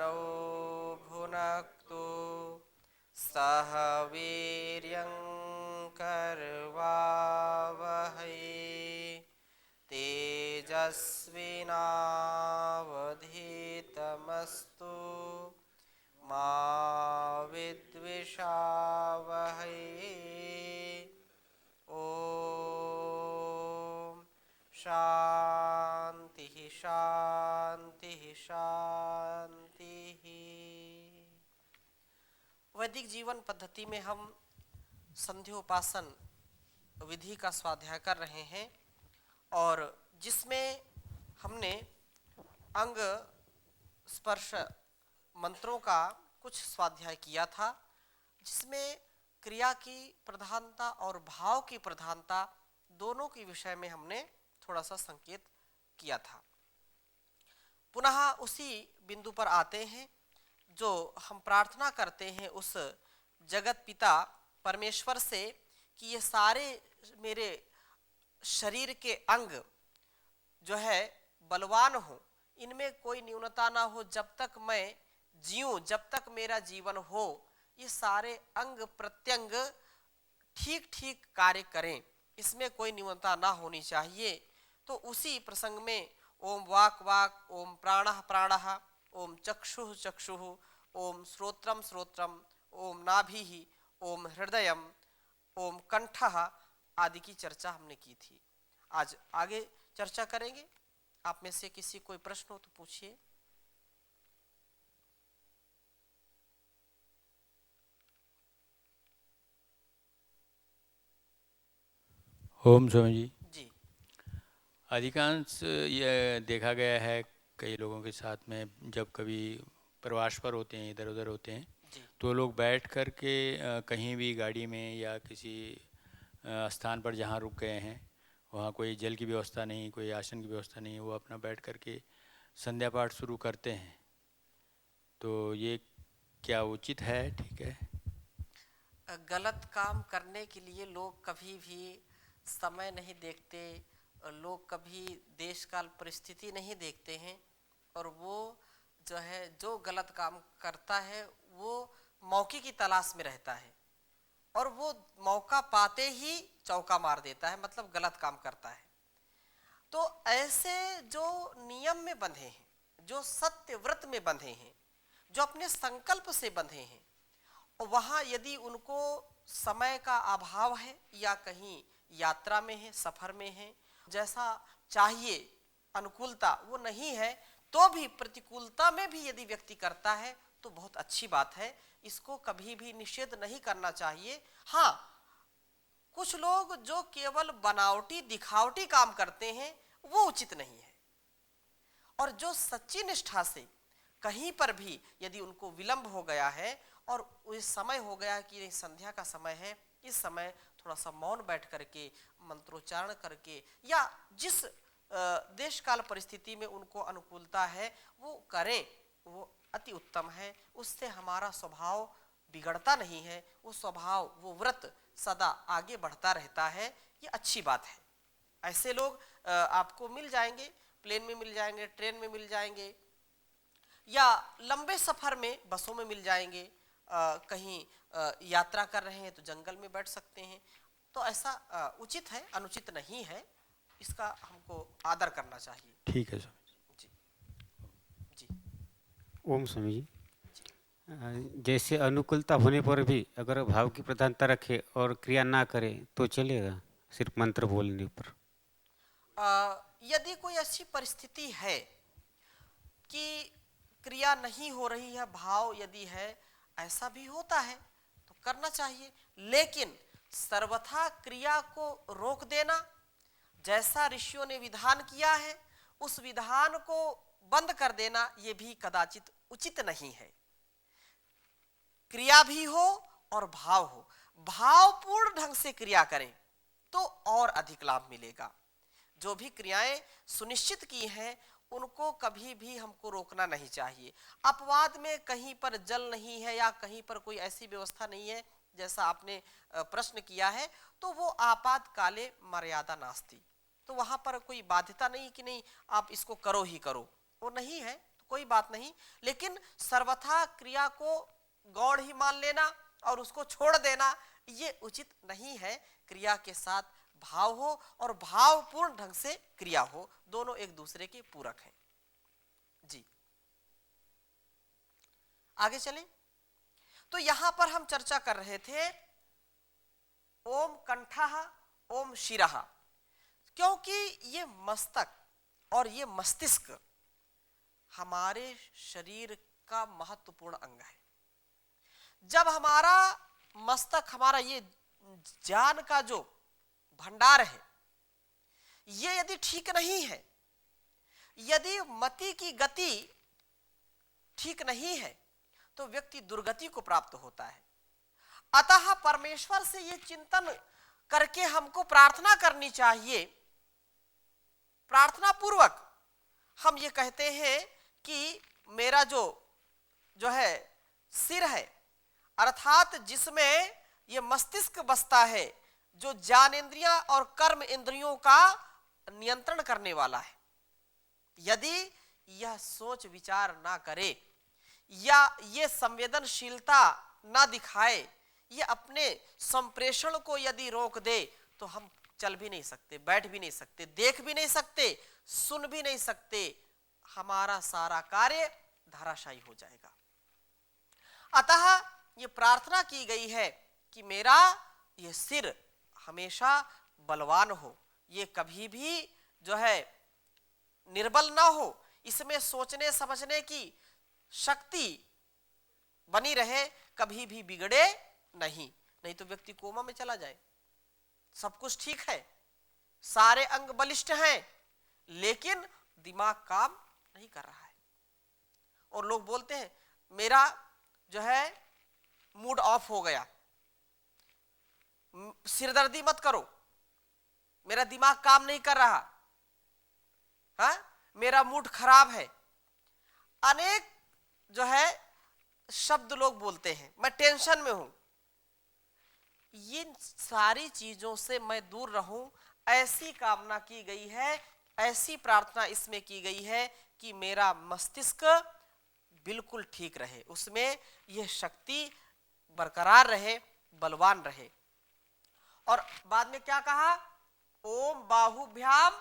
मानौ भुनक्तु सह वीर्यं करवावहै तेजस्विनावधीतमस्तु मा विद्विषावहै। ओम शांति शांति शांति। वैदिक जीवन पद्धति में हम संध्योपासन विधि का स्वाध्याय कर रहे हैं और जिसमें हमने अंग स्पर्श मंत्रों का कुछ स्वाध्याय किया था, जिसमें क्रिया की प्रधानता और भाव की प्रधानता दोनों के विषय में हमने थोड़ा सा संकेत किया था। पुनः उसी बिंदु पर आते हैं जो हम प्रार्थना करते हैं उस जगत पिता परमेश्वर से कि ये सारे मेरे शरीर के अंग जो है बलवान हो, इनमें कोई न्यूनता ना हो। जब तक मैं जीऊं, जब तक मेरा जीवन हो, ये सारे अंग प्रत्यंग ठीक ठीक कार्य करें, इसमें कोई न्यूनता ना होनी चाहिए। तो उसी प्रसंग में ओम वाक वाक, ओम प्राणः प्राणः, ओम चक्षुः चक्षुः, ओम श्रोत्रम श्रोत्रम, ओम नाभिः, ओम हृदयम, ओम कंठः आदि की चर्चा हमने की थी। आज आगे चर्चा करेंगे। आप में से किसी कोई प्रश्न हो तो पूछिए। ओम स्वामी जी। जी अधिकांश ये देखा गया है कई लोगों के साथ में, जब कभी प्रवास पर होते हैं, इधर उधर होते हैं, जी तो लोग बैठ कर के कहीं भी गाड़ी में या किसी स्थान पर जहाँ रुक गए हैं वहाँ कोई जल की व्यवस्था नहीं, कोई आसन की व्यवस्था नहीं, वो अपना बैठ कर के संध्या पाठ शुरू करते हैं। तो ये क्या उचित है? ठीक है? गलत काम करने के लिए लोग कभी भी समय नहीं देखते, लोग कभी देश काल परिस्थिति नहीं देखते हैं, और वो जो है जो गलत काम करता है वो मौके की तलाश में रहता है और वो मौका पाते ही चौका मार देता है, मतलब गलत काम करता है। तो ऐसे जो नियम में बंधे हैं, जो सत्य व्रत में बंधे हैं, जो अपने संकल्प से बंधे हैं, वहाँ यदि उनको समय का अभाव है या कहीं यात्रा में है, सफर में है, जैसा चाहिए अनुकूलता वो नहीं है, तो भी प्रतिकूलता में भी यदि व्यक्ति करता है तो बहुत अच्छी बात है। इसको कभी भी निषेध नहीं करना चाहिए। हाँ, कुछ लोग जो केवल बनावटी दिखावटी काम करते हैं वो उचित नहीं है, और जो सच्ची निष्ठा से कहीं पर भी यदि उनको विलंब हो गया है और इस समय हो गया कि संध्या का समय है, इस समय थोड़ा सा मौन बैठ करके मंत्रोच्चारण करके या जिस देश काल परिस्थिति में उनको अनुकूलता है वो करें, वो अति उत्तम है। उससे हमारा स्वभाव बिगड़ता नहीं है, वो स्वभाव वो व्रत सदा आगे बढ़ता रहता है, ये अच्छी बात है। ऐसे लोग आपको मिल जाएंगे, प्लेन में मिल जाएंगे, ट्रेन में मिल जाएंगे, या लंबे सफर में बसों में मिल जाएंगे, कहीं यात्रा कर रहे हैं तो जंगल में बैठ सकते हैं। तो ऐसा उचित है, अनुचित नहीं है, इसका हमको आदर करना चाहिए। ठीक है स्वामी जी जी ओम स्वामी जी। जी। जैसे अनुकूलता होने पर भी अगर भाव की प्रधानता रखे और क्रिया ना करे तो चलेगा, सिर्फ मंत्र बोलने पर? यदि कोई ऐसी परिस्थिति है कि क्रिया नहीं हो रही है, भाव यदि है, ऐसा भी होता है तो करना चाहिए, लेकिन सर्वथा क्रिया को रोक देना, जैसा ऋषियों ने विधान किया है उस विधान को बंद कर देना, ये भी कदाचित उचित नहीं है। क्रिया भी हो और भाव हो, भावपूर्ण ढंग से क्रिया करें तो और अधिक लाभ मिलेगा। जो भी क्रियाएं सुनिश्चित की हैं उनको कभी भी हमको रोकना नहीं चाहिए। अपवाद में कहीं पर जल नहीं है या कहीं पर कोई ऐसी व्यवस्था नहीं है जैसा आपने प्रश्न किया है, तो वो आपातकाले मर्यादा नास्ति, तो वहां पर कोई बाध्यता नहीं कि नहीं आप इसको करो ही करो, वो नहीं है तो कोई बात नहीं, लेकिन सर्वथा क्रिया को गौण ही मान लेना और उसको छोड़ देना ये उचित नहीं है। क्रिया के साथ भाव हो और भावपूर्ण ढंग से क्रिया हो, दोनों एक दूसरे के पूरक हैं। जी आगे चलें। तो यहां पर हम चर्चा कर रहे थे ओम कंठः ओम शिरः, क्योंकि ये मस्तक और ये मस्तिष्क हमारे शरीर का महत्वपूर्ण अंग है। जब हमारा मस्तक, हमारा ये ज्ञान का जो भंडार है, ये यदि ठीक नहीं है, यदि मति की गति ठीक नहीं है, तो व्यक्ति दुर्गति को प्राप्त होता है। अतः परमेश्वर से ये चिंतन करके हमको प्रार्थना करनी चाहिए। प्रार्थना पूर्वक हम ये कहते हैं कि मेरा जो है सिर है, अर्थात जिसमें ये मस्तिष्क बसता है, जो ज्ञानेंद्रियां और कर्म इंद्रियों का नियंत्रण करने वाला है, यदि यह सोच विचार ना करे या ये संवेदनशीलता ना दिखाए, ये अपने संप्रेषण को यदि रोक दे, तो हम चल भी नहीं सकते, बैठ भी नहीं सकते, देख भी नहीं सकते, सुन भी नहीं सकते, हमारा सारा कार्य धराशायी हो जाएगा। अतः ये प्रार्थना की गई है कि मेरा ये सिर हमेशा बलवान हो, ये कभी भी जो है निर्बल ना हो, इसमें सोचने समझने की शक्ति बनी रहे, कभी भी बिगड़े नहीं, नहीं तो व्यक्ति कोमा में चला जाए। सब कुछ ठीक है, सारे अंग बलिष्ठ हैं, लेकिन दिमाग काम नहीं कर रहा है। और लोग बोलते हैं मेरा जो है मूड ऑफ हो गया, सिरदर्दी मत करो, मेरा दिमाग काम नहीं कर रहा, हाँ मेरा मूड खराब है, अनेक जो है शब्द लोग बोलते हैं, मैं टेंशन में हूं। इन सारी चीजों से मैं दूर रहूं, ऐसी कामना की गई है, ऐसी प्रार्थना इसमें की गई है कि मेरा मस्तिष्क बिल्कुल ठीक रहे, उसमें यह शक्ति बरकरार रहे, बलवान रहे। और बाद में क्या कहा, ओम बाहुभ्याम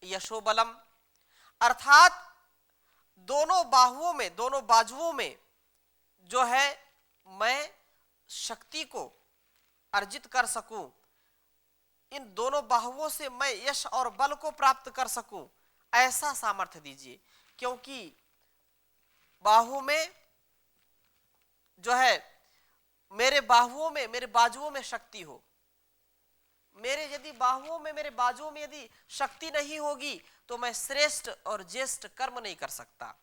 यशोबलम, अर्थात दोनों बाहुओं में, दोनों बाजुओं में जो है मैं शक्ति को अर्जित कर सकूं, इन दोनों बाहुओं से मैं यश और बल को प्राप्त कर सकूं, ऐसा सामर्थ्य दीजिए। क्योंकि बाहु में जो है, मेरे बाहुओं में, मेरे बाजुओं में शक्ति हो, मेरे यदि बाहुओं में, मेरे बाजुओं में यदि शक्ति नहीं होगी, तो मैं श्रेष्ठ और ज्येष्ठ कर्म नहीं कर सकता।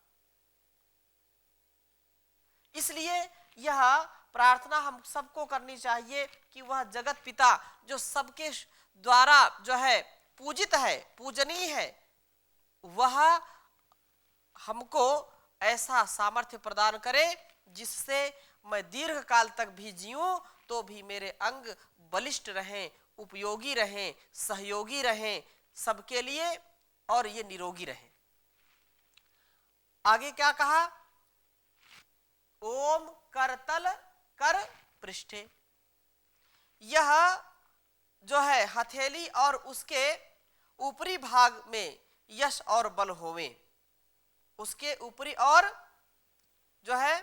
इसलिए यह प्रार्थना हम सबको करनी चाहिए कि वह जगत पिता जो सबके द्वारा जो है पूजित है, पूजनीय है, वह हमको ऐसा सामर्थ्य प्रदान करे जिससे मैं दीर्घ काल तक भी जीऊं तो भी मेरे अंग बलिष्ठ रहें, उपयोगी रहें, सहयोगी रहें सबके लिए, और ये निरोगी रहें। आगे क्या कहा, ओम करतल कर पृष्ठे, यह जो है हथेली और उसके ऊपरी भाग में यश और बल होवे, उसके ऊपरी और जो है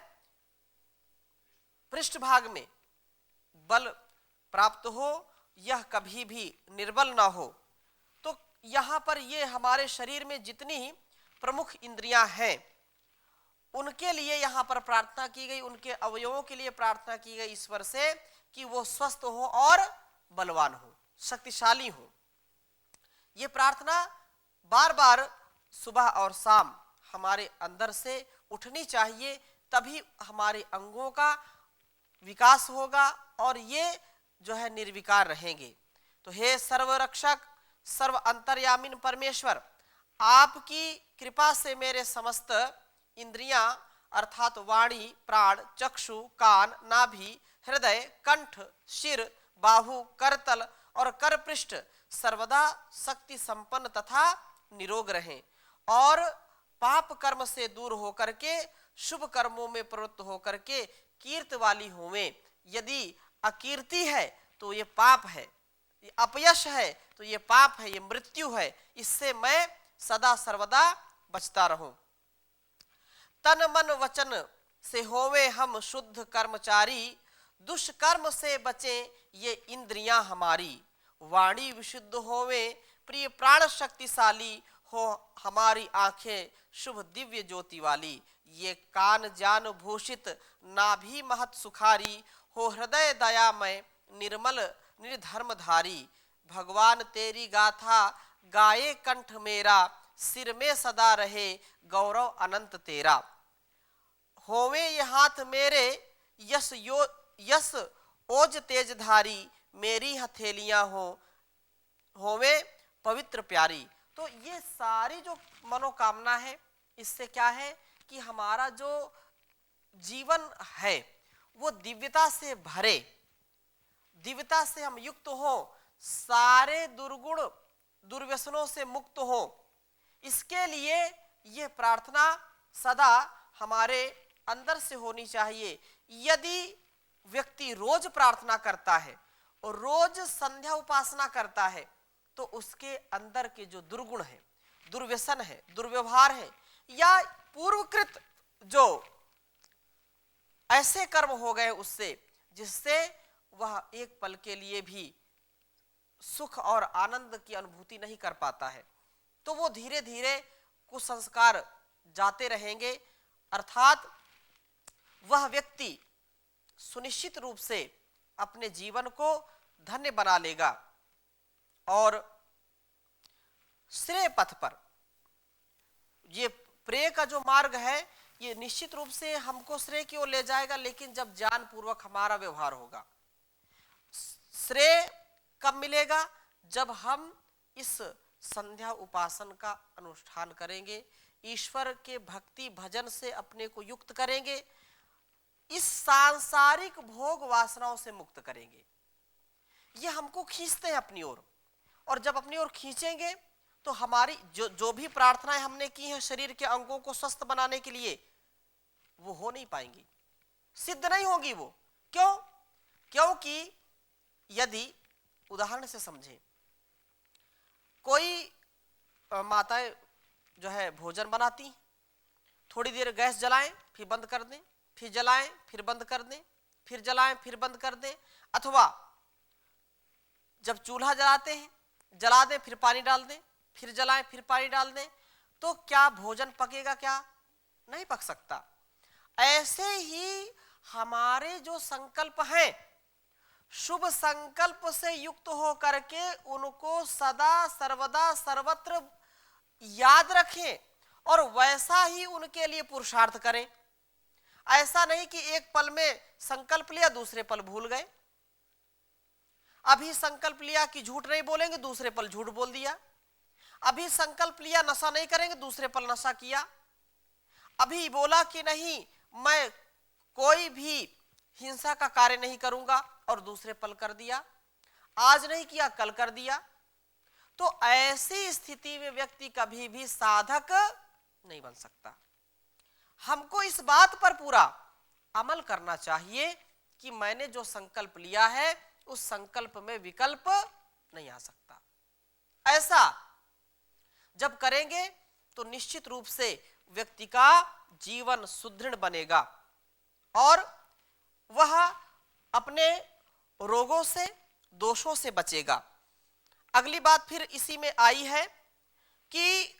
पृष्ठ भाग में बल प्राप्त हो, यह कभी भी निर्बल ना हो। तो यहाँ पर ये हमारे शरीर में जितनी प्रमुख इंद्रियां हैं उनके लिए यहाँ पर प्रार्थना की गई, उनके अवयवों के लिए प्रार्थना की गई ईश्वर से कि वो स्वस्थ हो और बलवान हो, शक्तिशाली हो। ये प्रार्थना बार बार सुबह और शाम हमारे अंदर से उठनी चाहिए, तभी हमारे अंगों का विकास होगा और ये जो है निर्विकार रहेंगे। तो हे सर्वरक्षक सर्व अंतर्यामीन परमेश्वर, आपकी कृपा से मेरे समस्त इंद्रियां अर्थात वाणी, प्राण, चक्षु, कान, नाभि, हृदय, कंठ, सिर, बाहु, करतल और करपृष्ठ सर्वदा शक्ति संपन्न तथा निरोग रहें और पाप कर्म से दूर होकर के शुभ कर्मों में प्रवृत्त होकर के कीर्ति वाली होवें। यदि अकीर्ति है तो ये पाप है, ये अपयश है तो ये पाप है, ये मृत्यु है। इससे मैं सदा सर्वदा बचता रहूं। तन मन वचन से होवे हम शुद्ध कर्मचारी, दुष्कर्म से बचें ये इंद्रियां हमारी। वाणी विशुद्ध होवे प्रिय प्राण शक्तिशाली, हो हमारी आंखें शुभ दिव्य ज्योति वाली। ये कान जान भूषित नाभि महत सुखारी, हो हृदय दयामय निर्मल निर्धर्मधारी। भगवान तेरी गाथा गाये कंठ मेरा, सिर में सदा रहे गौरव अनंत तेरा। होवे ये हाथ मेरे यस ओज तेजधारी, मेरी हथेलियां होवे पवित्र प्यारी। तो ये सारी जो मनोकामना है, इससे क्या है कि हमारा जो जीवन है वो दिव्यता से भरे, दिव्यता से हम युक्त हो, सारे दुर्गुण दुर्व्यसनों से मुक्त हो। इसके लिए ये प्रार्थना सदा हमारे अंदर से होनी चाहिए। यदि व्यक्ति रोज प्रार्थना करता है और रोज संध्या उपासना करता है तो उसके अंदर के जो दुर्गुण है, दुर्व्यसन है, दुर्व्यवहार है या पूर्वकृत जो ऐसे कर्म हो गए उससे, जिससे वह एक पल के लिए भी सुख और आनंद की अनुभूति नहीं कर पाता है, तो वो धीरे धीरे कुसंस्कार जाते रहेंगे। अर्थात वह व्यक्ति सुनिश्चित रूप से अपने जीवन को धन्य बना लेगा और श्रेय पथ पर, ये प्रेय का जो मार्ग है ये निश्चित रूप से हमको श्रेय की ओर ले जाएगा, लेकिन जब ज्ञान पूर्वक हमारा व्यवहार होगा। श्रेय कब मिलेगा? जब हम इस संध्या उपासन का अनुष्ठान करेंगे, ईश्वर के भक्ति भजन से अपने को युक्त करेंगे, इस सांसारिक भोग वासनाओं से मुक्त करेंगे। ये हमको खींचते हैं अपनी ओर, और जब अपनी ओर खींचेंगे तो हमारी जो भी प्रार्थनाएं हमने की हैं शरीर के अंगों को स्वस्थ बनाने के लिए, वो हो नहीं पाएंगी, सिद्ध नहीं होगी वो। क्यों? क्योंकि यदि उदाहरण से समझें, कोई माताएं जो है भोजन बनाती, थोड़ी देर गैस जलाएं फिर बंद कर दें, फिर जलाएं फिर बंद कर दें, फिर जलाएं फिर बंद कर दें, अथवा जब चूल्हा जलाते हैं जला दें फिर पानी डाल दें, फिर जलाएं फिर पानी डाल दें, तो क्या भोजन पकेगा? क्या नहीं पक सकता। ऐसे ही हमारे जो संकल्प हैं, शुभ संकल्प से युक्त हो करके उनको सदा सर्वदा सर्वत्र याद रखें और वैसा ही उनके लिए पुरुषार्थ करें। ऐसा नहीं कि एक पल में संकल्प लिया दूसरे पल भूल गए, अभी संकल्प लिया कि झूठ नहीं बोलेंगे दूसरे पल झूठ बोल दिया, अभी संकल्प लिया नशा नहीं करेंगे दूसरे पल नशा किया, अभी बोला कि नहीं मैं कोई भी हिंसा का कार्य नहीं करूंगा और दूसरे पल कर दिया, आज नहीं किया कल कर दिया। तो ऐसी स्थिति में व्यक्ति कभी भी साधक नहीं बन सकता। हमको इस बात पर पूरा अमल करना चाहिए कि मैंने जो संकल्प लिया है उस संकल्प में विकल्प नहीं आ सकता। ऐसा जब करेंगे तो निश्चित रूप से व्यक्ति का जीवन सुदृढ़ बनेगा और वह अपने रोगों से, दोषों से बचेगा। अगली बात फिर इसी में आई है कि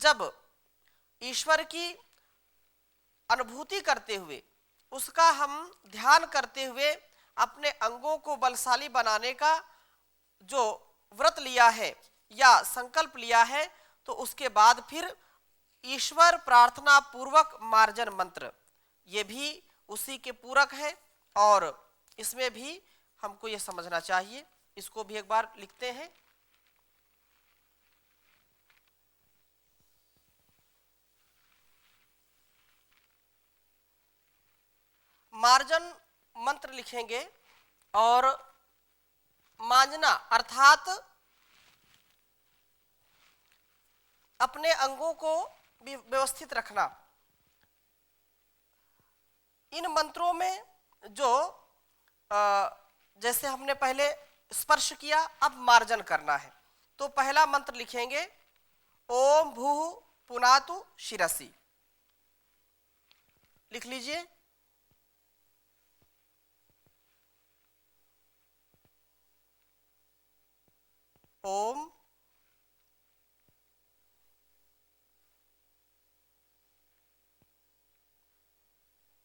जब ईश्वर की अनुभूति करते हुए, उसका हम ध्यान करते हुए अपने अंगों को बलशाली बनाने का जो व्रत लिया है या संकल्प लिया है, तो उसके बाद फिर ईश्वर प्रार्थना पूर्वक मार्जन मंत्र, ये भी उसी के पूरक है और इसमें भी हमको ये समझना चाहिए। इसको भी एक बार लिखते हैं। मार्जन मंत्र लिखेंगे और मांजना अर्थात अपने अंगों को व्यवस्थित रखना। इन मंत्रों में जो जैसे हमने पहले स्पर्श किया, अब मार्जन करना है। तो पहला मंत्र लिखेंगे ओम भूः पुनातु शिरसि। लिख लीजिए। ओम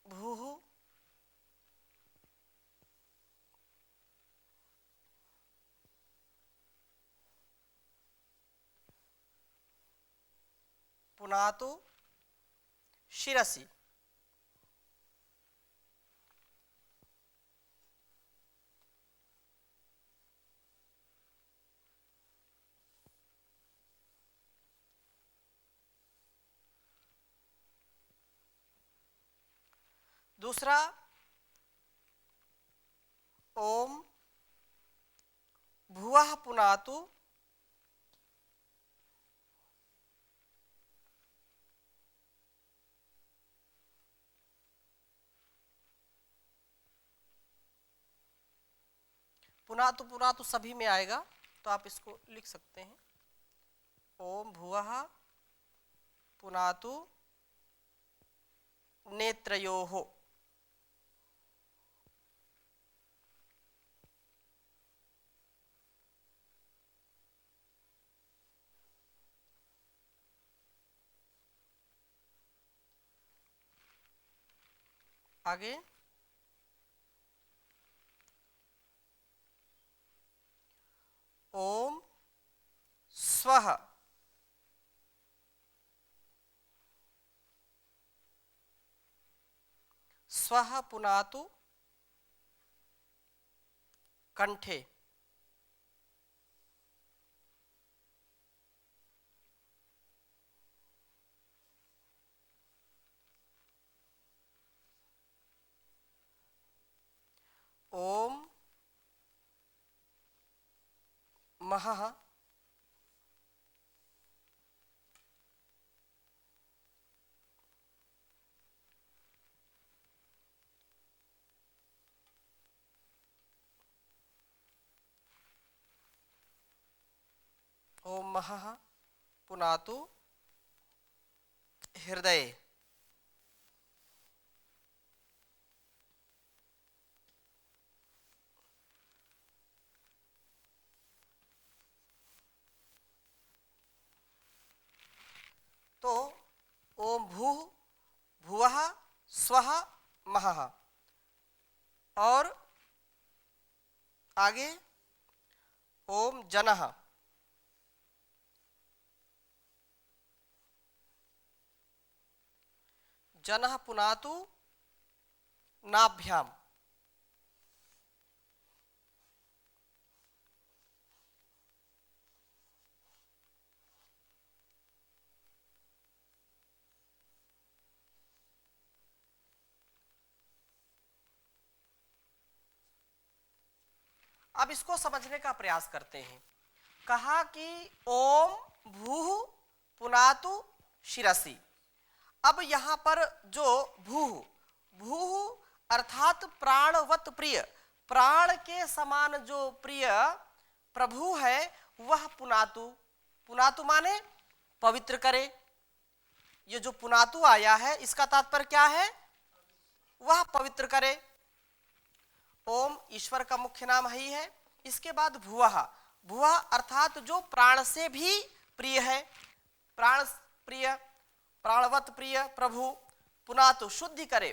भूः पुनातु शिरसि। दूसरा ओम भुवः पुनातु पुनातु सभी में आएगा, तो आप इसको लिख सकते हैं। ओम भुवः पुनातु नेत्रयोः। आगे ओम स्वः स्वः पुनातु कंठे। ओम महः ओम महः पुनातु हृदये। तो ओम भूः भुवः स्वः महः। और आगे ओम जनः जनः पुनातु नाभ्याम। अब इसको समझने का प्रयास करते हैं। कहा कि ओम भूः पुनातु शिरसि। अब यहाँ पर जो भूः भूः अर्थात प्राणवत प्रिय, प्राण के समान जो प्रिय प्रभु है वह पुनातु। पुनातु माने पवित्र करे। ये जो पुनातु आया है इसका तात्पर्य क्या है? वह पवित्र करे। ओम ईश्वर का मुख्य नाम ही है। इसके बाद भुवः भुवः अर्थात जो प्राण से भी प्रिय है, प्राण प्रिय, प्राणवत प्रिय प्रभु। पुनातु शुद्धि करे,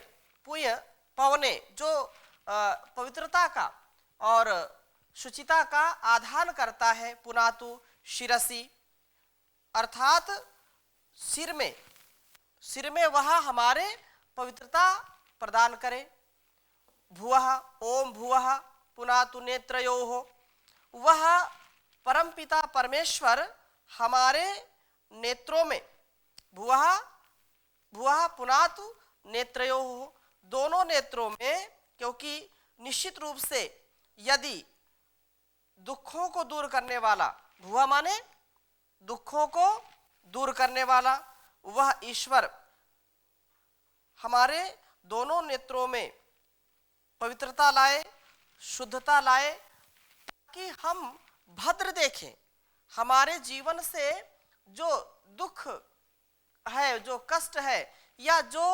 पुण्य पवने जो पवित्रता का और शुचिता का आधान करता है। पुनातु शिरसि अर्थात सिर में वह हमारे पवित्रता प्रदान करे। भुवः ओम भुवः पुनातु नेत्रयोः। वह परमपिता परमेश्वर हमारे नेत्रों में, भुवः पुनातु नेत्रयोः, दोनों नेत्रों में, क्योंकि निश्चित रूप से यदि दुखों को दूर करने वाला, भुवः माने दुखों को दूर करने वाला, वह ईश्वर हमारे दोनों नेत्रों में पवित्रता लाए, शुद्धता लाए, ताकि हम भद्र देखें। हमारे जीवन से जो दुख है, जो कष्ट है, या जो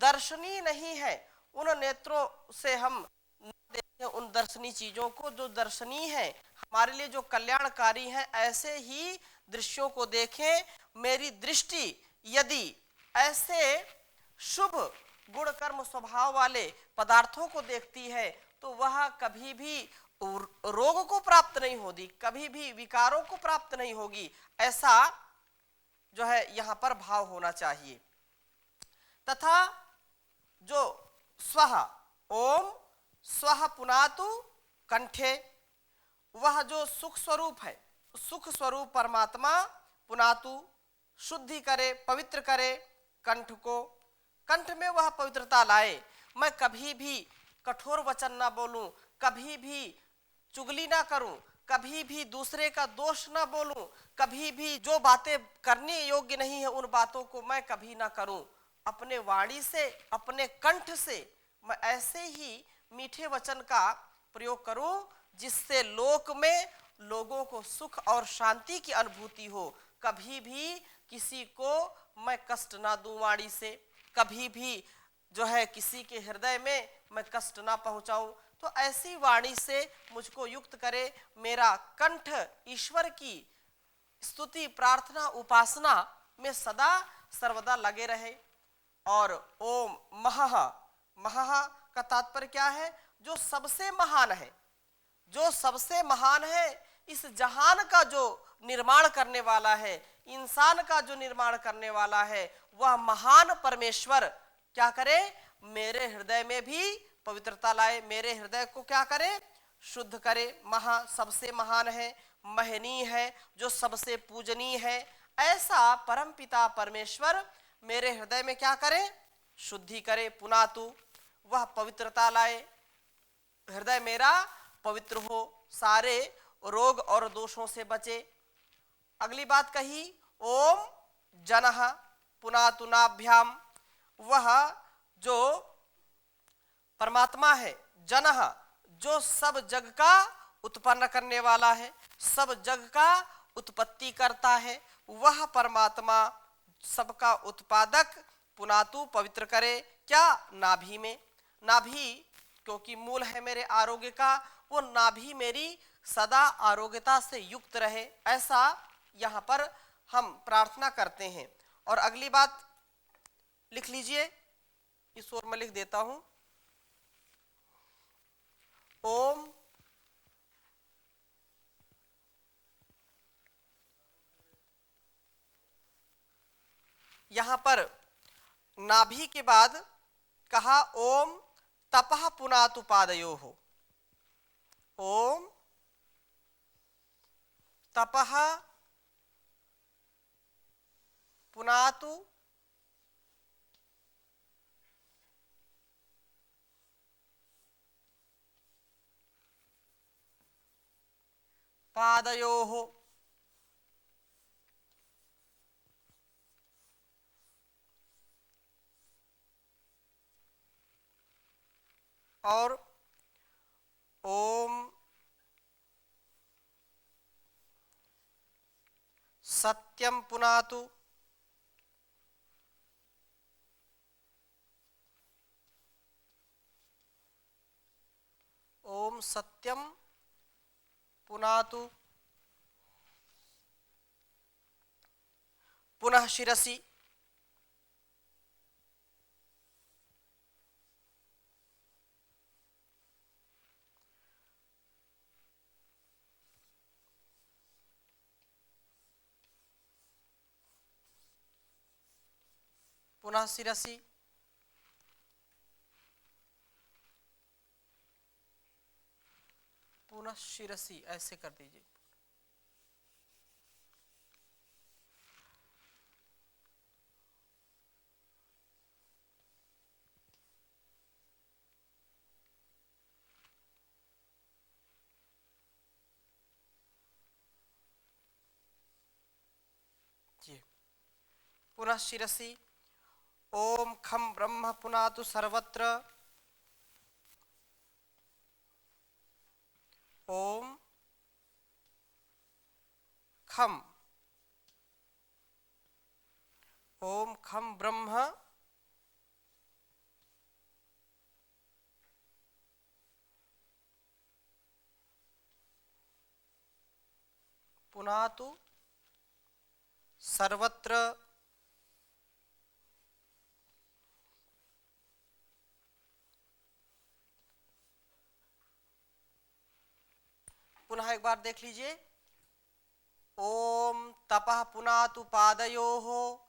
दर्शनीय नहीं है, उन नेत्रों से हम न देखें उन दर्शनीय चीजों को। जो दर्शनीय है, हमारे लिए जो कल्याणकारी है, ऐसे ही दृश्यों को देखें। मेरी दृष्टि यदि ऐसे शुभ गुण कर्म स्वभाव वाले पदार्थों को देखती है तो वह कभी भी रोग को प्राप्त नहीं होगी, कभी भी विकारों को प्राप्त नहीं होगी। ऐसा जो है यहाँ पर भाव होना चाहिए। तथा जो स्वः ओम स्वः पुनातु कंठे, वह जो सुख स्वरूप है, सुख स्वरूप परमात्मा पुनातु शुद्धि करे, पवित्र करे कंठ को। कंठ में वह पवित्रता लाए। मैं कभी भी कठोर वचन ना बोलूं, कभी भी चुगली ना करूं, कभी भी दूसरे का दोष ना बोलूं, कभी भी जो बातें करने योग्य नहीं है उन बातों को मैं कभी ना करूं। अपने वाणी से, अपने कंठ से मैं ऐसे ही मीठे वचन का प्रयोग करूं जिससे लोक में लोगों को सुख और शांति की अनुभूति हो। कभी भी किसी को मैं कष्ट ना दूं वाणी से, कभी भी जो है किसी के हृदय में मैं कष्ट ना पहुंचाऊं। तो ऐसी वाणी से मुझको युक्त करे। मेरा कंठ ईश्वर की स्तुति, प्रार्थना, उपासना में सदा सर्वदा लगे रहे। और ओम महः, महः का तात्पर्य क्या है? जो सबसे महान है, जो सबसे महान है, इस जहान का जो निर्माण करने वाला है, इंसान का जो निर्माण करने वाला है, वह महान परमेश्वर क्या करे? मेरे हृदय में भी पवित्रता लाए, मेरे हृदय को क्या करे? शुद्ध करे। महा सबसे महान है, महनीय है, जो सबसे पूजनीय है, ऐसा परमपिता परमेश्वर मेरे हृदय में क्या करे? शुद्धि करे। पुनातु, वह पवित्रता लाए, हृदय मेरा पवित्र हो, सारे रोग और दोषों से बचे। अगली बात कही, ओम जनः पुनातु नाभ्याम, वह जो परमात्मा है, जनः जो सब जग का उत्पन्न करने वाला है, सब जग का उत्पत्ति करता है, वह परमात्मा सबका उत्पादक पुनातु पवित्र करे। क्या? नाभि में। नाभि क्योंकि मूल है मेरे आरोग्य का, वो नाभि मेरी सदा आरोग्यता से युक्त रहे, ऐसा यहाँ पर हम प्रार्थना करते हैं। और अगली बात लिख लीजिए, इस ओर मैं लिख देता हूं। ओम यहां पर नाभि के बाद कहा ओम तपः पुनातु पादयोः। ओम तपः पुनातु पादयोः। और ओम सत्यम पुनातु ओम सत्यम पुनातु पुनः शिरसि। पुनः शिरसि। पुनः शिरसि, ऐसे कर दीजिए। जी, पुनः शिरसि। ओम खम ब्रह्म पुनातु सर्वत्र। ओम खम ब्रह्म पुनातु सर्वत्र। पुनः एक बार देख लीजिए। ओम तपः पुनातु पादयोः।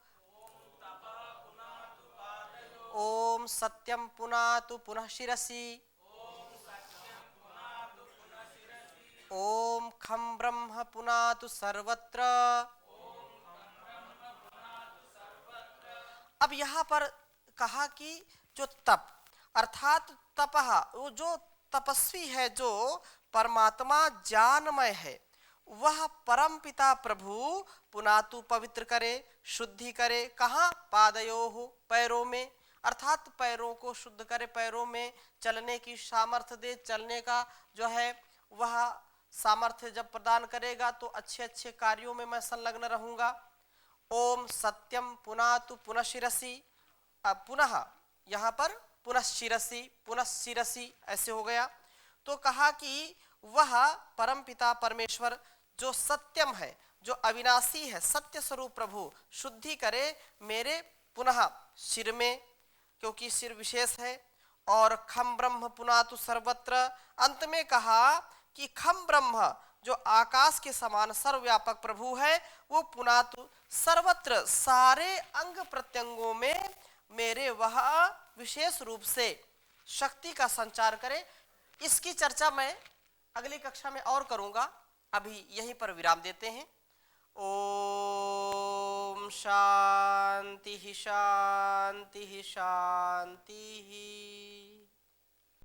ओम सत्यम पुनातु पुनः शिरसि। ओम खम ब्रह्म पुनातु सर्वत्र। अब यहाँ पर कहा कि जो तप अर्थात तपः, वो जो तपस्वी है, जो परमात्मा ज्ञानमय है, वह परम पिता प्रभु पुनातु पवित्र करे, शुद्धि करे। कहाँ? पादयोः, पैरों में, अर्थात पैरों को शुद्ध करे, पैरों में चलने की सामर्थ्य दे। चलने का जो है वह सामर्थ्य जब प्रदान करेगा तो अच्छे अच्छे कार्यों में मैं संलग्न रहूंगा। ओम सत्यम पुनातु पुनः शिरसि। पुनः यहाँ पर पुनः शिरसि ऐसे हो गया। तो कहा कि वह परमपिता परमेश्वर जो सत्यम है, जो अविनाशी है, सत्य स्वरूप प्रभु शुद्धि करे मेरे पुनः शिर में, क्योंकि सिर विशेष है। और खम ब्रह्म पुनातु सर्वत्र। अंत में कहा कि खम ब्रह्म जो आकाश के समान सर्वव्यापक प्रभु है, वो पुनातु सर्वत्र, सारे अंग प्रत्यंगों में मेरे वह विशेष रूप से शक्ति का संचार करे। इसकी चर्चा मैं अगली कक्षा में और करूंगा। अभी यहीं पर विराम देते हैं। ओम शांति शांति शांति।